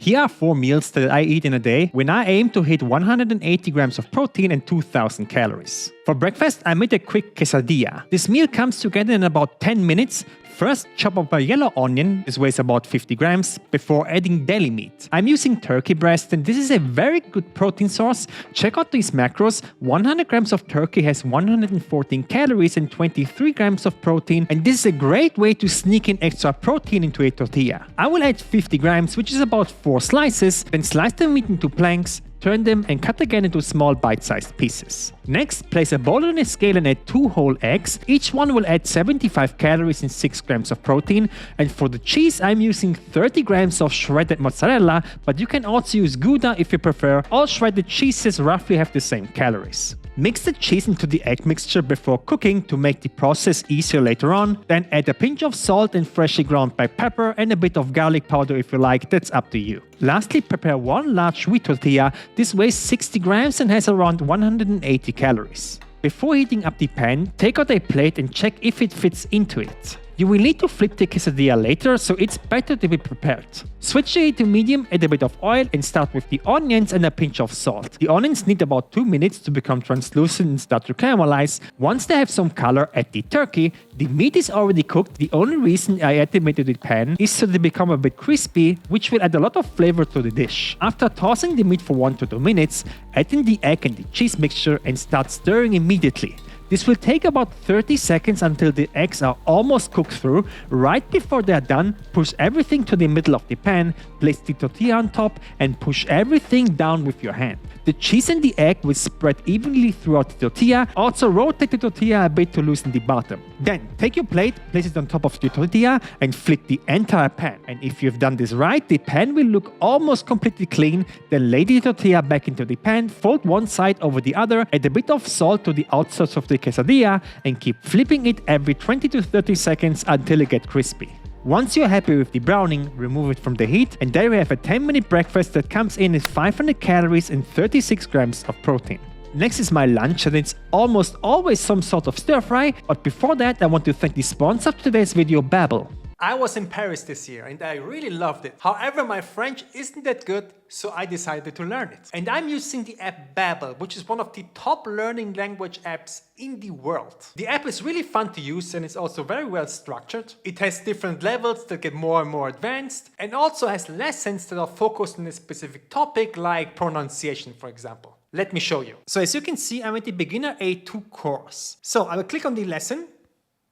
Here are 4 meals that I eat in a day when I aim to hit 180 grams of protein and 2000 calories. For breakfast, I made a quick quesadilla. This meal comes together in about 10 minutes. First, chop up a yellow onion, this weighs about 50 grams, before adding deli meat. I'm using turkey breast and this is a very good protein source. Check out these macros. 100 grams of turkey has 114 calories and 23 grams of protein, and this is a great way to sneak in extra protein into a tortilla. I will add 50 grams, which is about 4 slices, then slice the meat into planks, turn them and cut again into small bite-sized pieces. Next, place a bowl on a scale and add 2 whole eggs. Each one will add 75 calories and 6 grams of protein. And for the cheese, I'm using 30 grams of shredded mozzarella, but you can also use Gouda if you prefer. All shredded cheeses roughly have the same calories. Mix the cheese into the egg mixture before cooking to make the process easier later on. Then add a pinch of salt and freshly ground black pepper and a bit of garlic powder if you like, that's up to you. Lastly, prepare 1 large wheat tortilla. This weighs 60 grams and has around 180 calories. Before heating up the pan, take out a plate and check if it fits into it. You will need to flip the quesadilla later, so it's better to be prepared. Switch the heat to medium, add a bit of oil and start with the onions and a pinch of salt. The onions need about 2 minutes to become translucent and start to caramelize. Once they have some color, add the turkey. The meat is already cooked. The only reason I add the meat to the pan is so they become a bit crispy, which will add a lot of flavor to the dish. After tossing the meat for 1 to 2 minutes, add in the egg and the cheese mixture and start stirring immediately. This will take about 30 seconds until the eggs are almost cooked through. Right before they are done, push everything to the middle of the pan, place the tortilla on top and push everything down with your hand. The cheese and the egg will spread evenly throughout the tortilla. Also rotate the tortilla a bit to loosen the bottom. Then take your plate, place it on top of the tortilla and flip the entire pan. And if you've done this right, the pan will look almost completely clean. Then lay the tortilla back into the pan, fold one side over the other, add a bit of salt to the outside of the quesadilla and keep flipping it every 20 to 30 seconds until it gets crispy. Once you're happy with the browning, remove it from the heat and there we have a 10-minute breakfast that comes in at 500 calories and 36 grams of protein. Next is my lunch and it's almost always some sort of stir fry, but before that I want to thank the sponsor of today's video, Babbel. I was in Paris this year and I really loved it. However, my French isn't that good, so I decided to learn it. And I'm using the app Babbel, which is one of the top learning language apps in the world. The app is really fun to use and it's also very well structured. It has different levels that get more and more advanced and also has lessons that are focused on a specific topic like pronunciation, for example. Let me show you. So as you can see, I'm at the beginner A2 course. So I will click on the lesson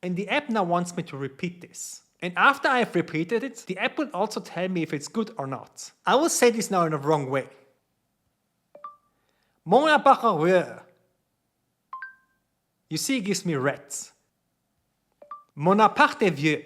and the app now wants me to repeat this. And after I have repeated it, the app will also tell me if it's good or not. I will say this now in the wrong way. Mon appareil. You see, it gives me reds. Mon appart est vieux.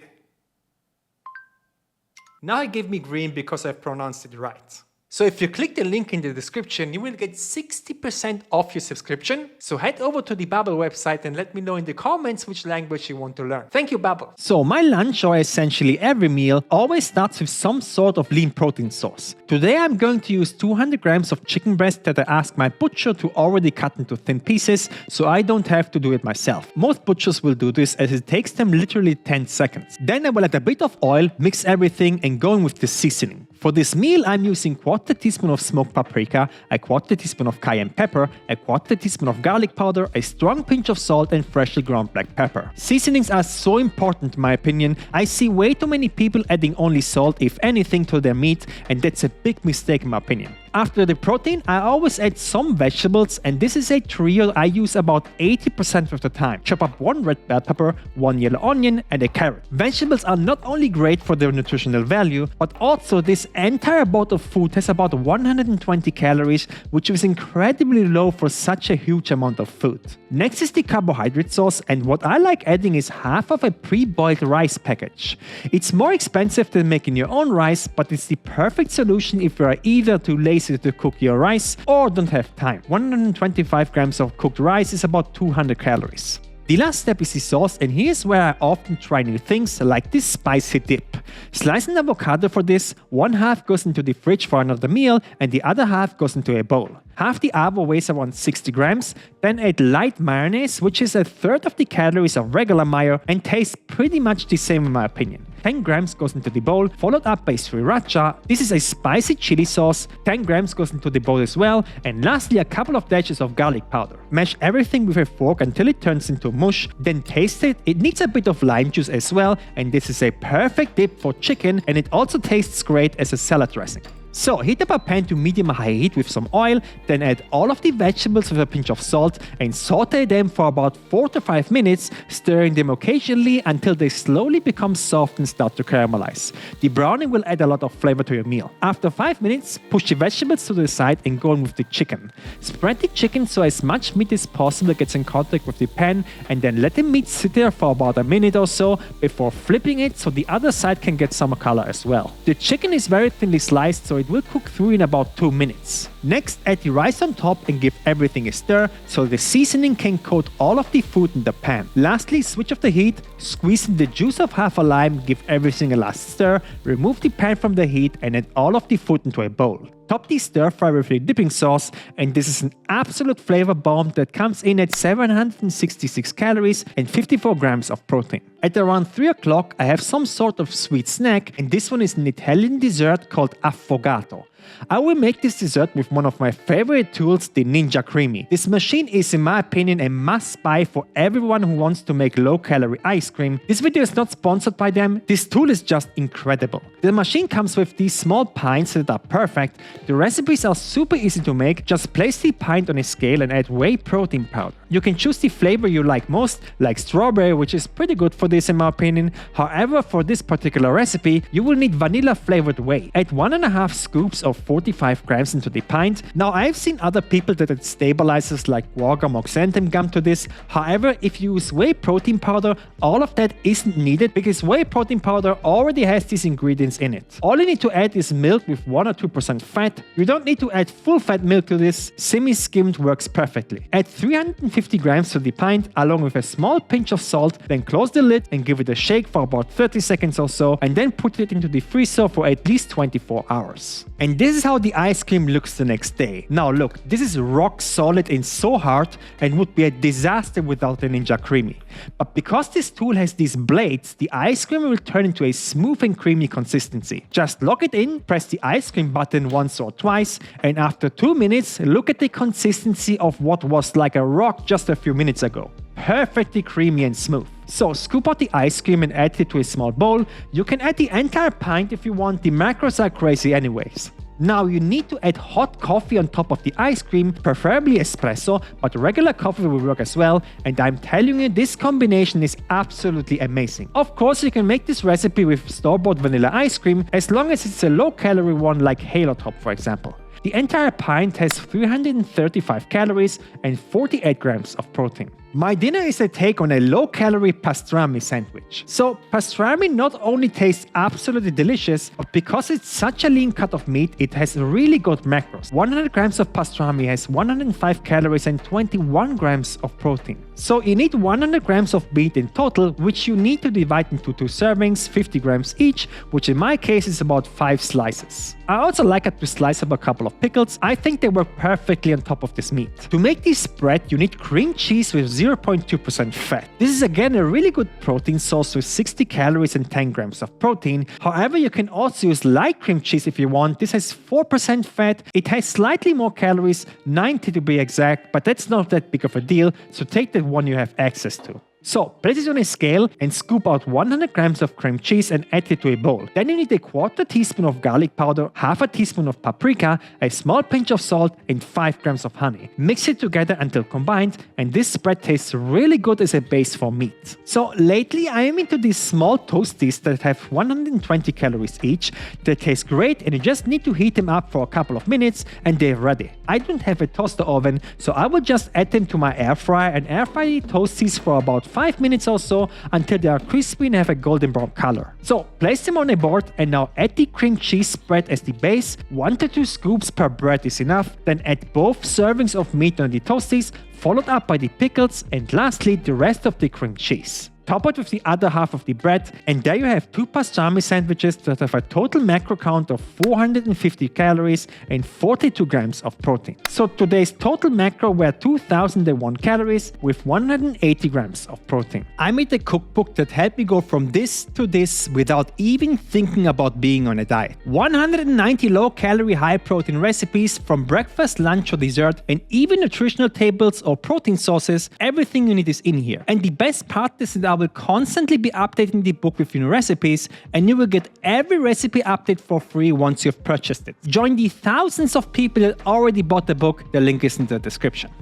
Now it gave me green because I've pronounced it right. So if you click the link in the description, you will get 60% off your subscription. So head over to the Babbel website and let me know in the comments which language you want to learn. Thank you, Babbel. So my lunch, or essentially every meal, always starts with some sort of lean protein source. Today I'm going to use 200 grams of chicken breast that I asked my butcher to already cut into thin pieces, so I don't have to do it myself. Most butchers will do this as it takes them literally 10 seconds. Then I will add a bit of oil, mix everything and go in with the seasoning. For this meal, I'm using 1/4 teaspoon of smoked paprika, a 1/4 teaspoon of cayenne pepper, a 1/4 teaspoon of garlic powder, a strong pinch of salt and freshly ground black pepper. Seasonings are so important in my opinion. I see way too many people adding only salt, if anything, to their meat, and that's a big mistake in my opinion. After the protein, I always add some vegetables, and this is a trio I use about 80% of the time. Chop up 1 red bell pepper, 1 yellow onion and a carrot. Vegetables are not only great for their nutritional value, but also this entire bowl of food has about 120 calories, which is incredibly low for such a huge amount of food. Next is the carbohydrate sauce, and what I like adding is half of a pre-boiled rice package. It's more expensive than making your own rice, but it's the perfect solution if you are either too lazy to cook your rice or don't have time. 125 grams of cooked rice is about 200 calories. The last step is the sauce, and here's where I often try new things like this spicy dip. Slice an avocado for this, 1/2 goes into the fridge for another meal and the other half goes into a bowl. Half the avo weighs around 60 grams, then add light mayonnaise, which is 1/3 of the calories of regular mayo and tastes pretty much the same in my opinion. 10 grams goes into the bowl, followed up by sriracha. This is a spicy chili sauce. 10 grams goes into the bowl as well. And lastly, a couple of dashes of garlic powder. Mash everything with a fork until it turns into mush, then taste it. It needs a bit of lime juice as well, and this is a perfect dip for chicken, and it also tastes great as a salad dressing. So heat up a pan to medium-high heat with some oil, then add all of the vegetables with a pinch of salt and saute them for about 4 to 5 minutes, stirring them occasionally until they slowly become soft and start to caramelize. The browning will add a lot of flavor to your meal. After 5 minutes, push the vegetables to the side and go on with the chicken. Spread the chicken so as much meat as possible gets in contact with the pan, and then let the meat sit there for about a minute or so before flipping it so the other side can get some color as well. The chicken is very thinly sliced, so it will cook through in about 2 minutes. Next, add the rice on top and give everything a stir so the seasoning can coat all of the food in the pan. Lastly, switch off the heat, squeeze in the juice of half a lime, give everything a last stir, remove the pan from the heat and add all of the food into a bowl. Top the stir fry with the dipping sauce, and this is an absolute flavor bomb that comes in at 766 calories and 54 grams of protein. At around 3 o'clock, I have some sort of sweet snack, and this one is an Italian dessert called Affogato. I will make this dessert with one of my favorite tools, the Ninja Creamy. This machine is, in my opinion, a must-buy for everyone who wants to make low-calorie ice cream. This video is not sponsored by them. This tool is just incredible. The machine comes with these small pints that are perfect. The recipes are super easy to make. Just place the pint on a scale and add whey protein powder. You can choose the flavor you like most, like strawberry, which is pretty good for this in my opinion. However, for this particular recipe, you will need vanilla flavored whey. Add 1.5 scoops of 45 grams into the pint. Now, I've seen other people that add stabilizers like guar gum or xanthan gum to this. However, if you use whey protein powder, all of that isn't needed because whey protein powder already has these ingredients in it. All you need to add is milk with 1 or 2% fat. You don't need to add full fat milk to this. Semi-skimmed works perfectly. Add 350 grams to the pint along with a small pinch of salt, then close the lid and give it a shake for about 30 seconds or so, and then put it into the freezer for at least 24 hours. And this is how the ice cream looks the next day. Now look, this is rock solid and so hard and would be a disaster without the Ninja Creamy. But because this tool has these blades, the ice cream will turn into a smooth and creamy consistency. Just lock it in, press the ice cream button once or twice, and after 2 minutes, look at the consistency of what was like a rock just a few minutes ago. Perfectly creamy and smooth. So scoop out the ice cream and add it to a small bowl. You can add the entire pint if you want. The macros are crazy anyways. Now you need to add hot coffee on top of the ice cream, preferably espresso, but regular coffee will work as well, and I'm telling you, this combination is absolutely amazing. Of course, you can make this recipe with store-bought vanilla ice cream as long as it's a low-calorie one like Halo Top, for example. The entire pint has 335 calories and 48 grams of protein. My dinner is a take on a low-calorie pastrami sandwich. So pastrami not only tastes absolutely delicious, but because it's such a lean cut of meat, it has really good macros. 100 grams of pastrami has 105 calories and 21 grams of protein. So you need 100 grams of meat in total, which you need to divide into 2 servings, 50 grams each, which in my case is about 5 slices. I also like it to slice up a couple of pickles. I think they work perfectly on top of this meat. To make this spread, you need cream cheese with 0.2% fat. This is again a really good protein source with 60 calories and 10 grams of protein. However, you can also use light cream cheese if you want. This has 4% fat. It has slightly more calories, 90 to be exact, but that's not that big of a deal, so take the one you have access to. So, place it on a scale and scoop out 100 grams of cream cheese and add it to a bowl. Then you need a 1/4 teaspoon of garlic powder, 1/2 teaspoon of paprika, a small pinch of salt, and 5 grams of honey. Mix it together until combined, and this spread tastes really good as a base for meat. So, lately I am into these small toasties that have 120 calories each. They taste great, and you just need to heat them up for a couple of minutes and they're ready. I don't have a toaster oven, so I will just add them to my air fryer and air fry the toasties for about 5 minutes or so until they are crispy and have a golden brown color. So place them on a board and now add the cream cheese spread as the base. 1 to 2 scoops per bread is enough. Then add both servings of meat on the toasties, followed up by the pickles, and lastly the rest of the cream cheese. Top it with the other half of the bread, and there you have 2 pastrami sandwiches that have a total macro count of 450 calories and 42 grams of protein. So today's total macro were 2001 calories with 180 grams of protein. I made a cookbook that helped me go from this to this without even thinking about being on a diet. 190 low-calorie, high-protein recipes from breakfast, lunch or dessert, and even nutritional tables or protein sources. Everything you need is in here. And the best part is that I will constantly be updating the book with new recipes, and you will get every recipe update for free once you've purchased it. Join the thousands of people that already bought the book, the link is in the description.